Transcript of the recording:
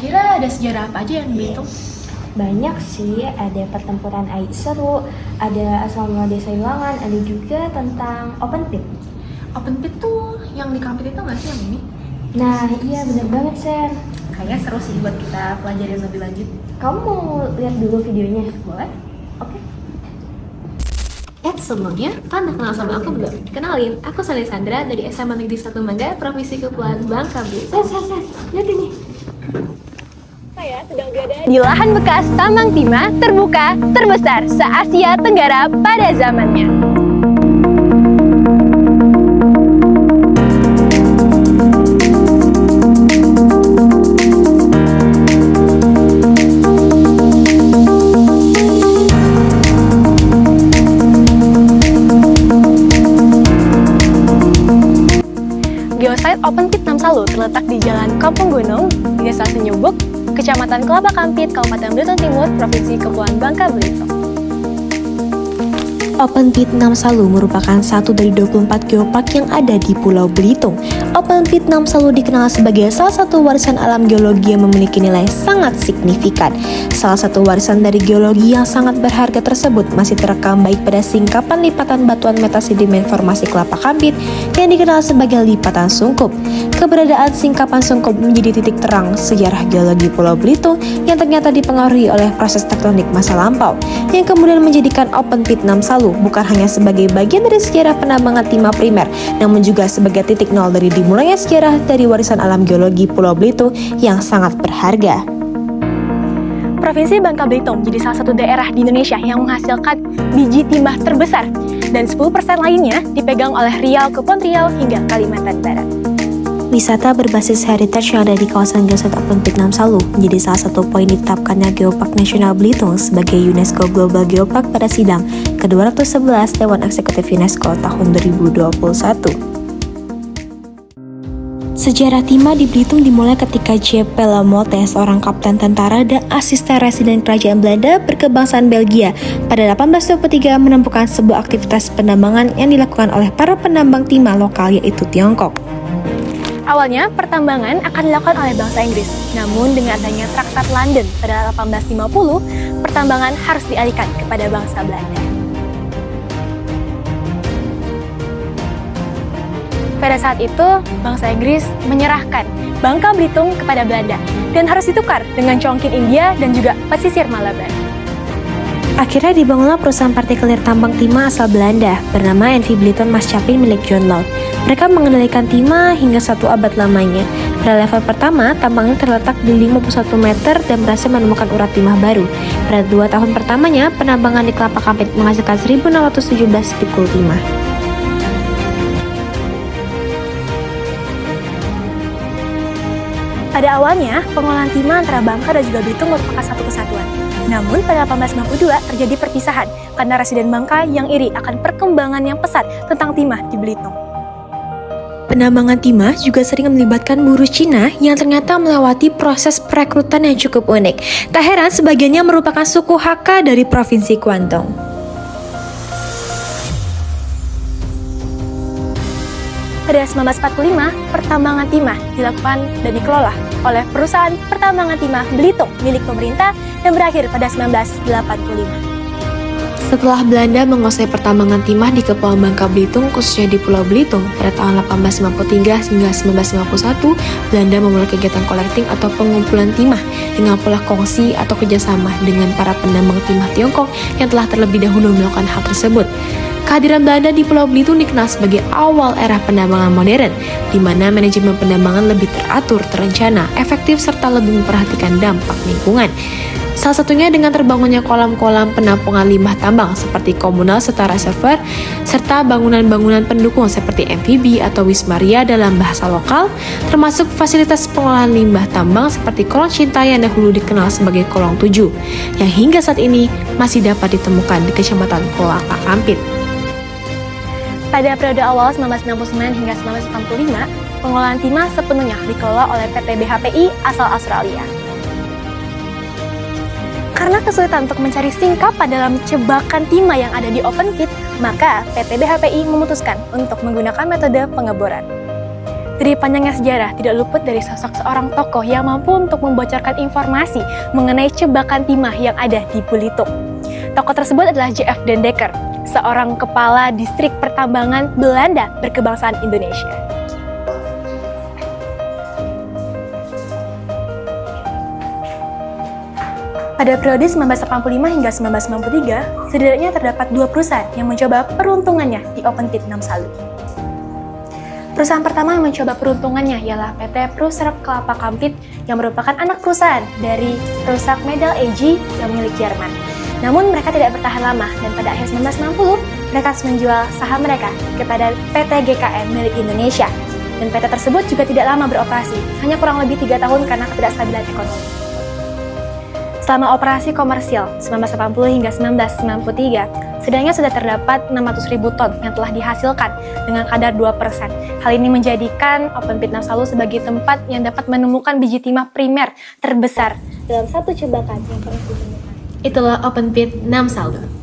Kira-kira ada sejarah apa aja yang dihitung? Banyak sih, ada pertempuran Aik Seru, ada asal mula desa Iwangan, ada juga tentang open pit. Open pit tuh yang di kampit itu nggak sih yang ini? Nah iya bener banget Sen. Kayaknya seru sih buat kita pelajarin lebih lanjut. Kamu mau lihat dulu videonya? Boleh? Oke. Sebelumnya, pernah kenal sama aku belum? Kenalin, aku Sally Sandra dari SMA Negeri 1 Mangga, Provinsi Kepulauan Bangka Belitung. Sen, lihat ini. Saya sedang berada di lahan bekas tambang timah terbuka terbesar se-Asia Tenggara pada zamannya. Geosite Open Pit Namsalu terletak di Jalan Kampung Gunung, di Desa Senyubuk, Kecamatan Kelapa Kampit, Kabupaten Belitung Timur, Provinsi Kepulauan Bangka Belitung. Open Pit Namsalu merupakan satu dari 24 geopark yang ada di Pulau Belitung. Open Pit Namsalu dikenal sebagai salah satu warisan alam geologi yang memiliki nilai sangat signifikan. Salah satu warisan dari geologi yang sangat berharga tersebut masih terekam baik pada singkapan lipatan batuan metasedimen formasi Kelapa Kampit yang dikenal sebagai lipatan sungkup. Keberadaan singkapan sungkup menjadi titik terang sejarah geologi Pulau Belitung yang ternyata dipengaruhi oleh proses tektonik masa lampau, yang kemudian menjadikan Open Pit Namsalu bukan hanya sebagai bagian dari sejarah penambangan timah primer, namun juga sebagai titik nol dari dimulainya sejarah dari warisan alam geologi Pulau Belitung yang sangat berharga. Provinsi Bangka Belitung menjadi salah satu daerah di Indonesia yang menghasilkan biji timah terbesar, dan 10% lainnya dipegang oleh Riau, Kepulauan Riau, hingga Kalimantan Barat. Wisata berbasis heritage yang ada di kawasan Geosite Open Pit Namsalu menjadi salah satu poin ditetapkannya Geopark Nasional Belitung sebagai UNESCO Global Geopark pada sidang ke-211 Dewan Eksekutif UNESCO tahun 2021. Sejarah timah di Belitung dimulai ketika J.P. Lamotte, seorang kapten tentara dan asisten residen kerajaan Belanda berkebangsaan Belgia, pada 1823 menemukan sebuah aktivitas penambangan yang dilakukan oleh para penambang timah lokal yaitu Tiongkok. Awalnya, pertambangan akan dilakukan oleh bangsa Inggris. Namun, dengan adanya Traktat London pada 1850, pertambangan harus dialihkan kepada bangsa Belanda. Pada saat itu, bangsa Inggris menyerahkan Bangka Belitung kepada Belanda dan harus ditukar dengan Chongqing India dan juga pesisir Malabar. Akhirnya dibangunlah perusahaan partikelir tambang timah asal Belanda bernama NV Belitung Maatschappij milik John Laut. Mereka mengendalikan timah hingga 1 abad lamanya. Pada level pertama, tambang ini terletak di 51 meter dan berhasil menemukan urat timah baru. Pada 2 tahun pertamanya, penambangan di Kelapa Kampit menghasilkan 1.617 pikul timah. Pada awalnya, pengolahan timah antara Bangka dan juga Belitung merupakan satu kesatuan. Namun, pada 1892 terjadi perpisahan karena residen Bangka yang iri akan perkembangan yang pesat tentang timah di Belitung. Penambangan timah juga sering melibatkan buruh Cina yang ternyata melewati proses perekrutan yang cukup unik. Tak heran sebagiannya merupakan suku Hakka dari Provinsi Guangdong. Pada 1945, pertambangan timah dilakukan dan dikelola oleh perusahaan pertambangan timah Belitung milik pemerintah dan berakhir pada 1985. Setelah Belanda menguasai pertambangan timah di Kepulauan Bangka Belitung, khususnya di Pulau Belitung, pada tahun 1853 hingga 1951, Belanda memulai kegiatan collecting atau pengumpulan timah dengan pola kongsi atau kerjasama dengan para penambang timah Tiongkok yang telah terlebih dahulu melakukan hal tersebut. Kehadiran Belanda di Pulau Belitung dikenal sebagai awal era penambangan modern, di mana manajemen penambangan lebih teratur, terencana, efektif, serta lebih memperhatikan dampak lingkungan. Salah satunya dengan terbangunnya kolam-kolam penampungan limbah tambang seperti komunal serta reservoir, serta bangunan-bangunan pendukung seperti MVB atau Wismaria dalam bahasa lokal, termasuk fasilitas pengolahan limbah tambang seperti Kolong Cinta yang dahulu dikenal sebagai Kolong 7, yang hingga saat ini masih dapat ditemukan di Kecamatan Kelapa Kampit. Pada periode awal 1969 hingga 1985, pengolahan timah sepenuhnya dikelola oleh PT BHPI asal Australia. Karena kesulitan untuk mencari singkapan dalam jebakan timah yang ada di open pit, maka PT BHPI memutuskan untuk menggunakan metode pengeboran. Dari panjangnya sejarah, tidak luput dari sosok seorang tokoh yang mampu untuk membocorkan informasi mengenai jebakan timah yang ada di Belitung. Tokoh tersebut adalah J.F. Den Dekker, seorang kepala distrik pertambangan Belanda berkebangsaan Indonesia. Pada periode 1985 hingga 1993, setidaknya terdapat 2 perusahaan yang mencoba peruntungannya di open pit Namsalu. Perusahaan pertama yang mencoba peruntungannya ialah PT Pruserp Kelapa Kampit yang merupakan anak perusahaan dari Prusak Medal AG yang milik Jerman. Namun mereka tidak bertahan lama dan pada akhir 1960 mereka harus menjual saham mereka kepada PT GKN milik Indonesia. Dan PT tersebut juga tidak lama beroperasi, hanya kurang lebih 3 tahun karena ketidakstabilan ekonomi. Selama operasi komersial 1980 hingga 1993, setidaknya sudah terdapat 600.000 ton yang telah dihasilkan dengan kadar 2%. Hal ini menjadikan open pit Namsalu sebagai tempat yang dapat menemukan biji timah primer terbesar dalam satu jebakan yang pernah ditemukan. Itulah open pit Namsalu.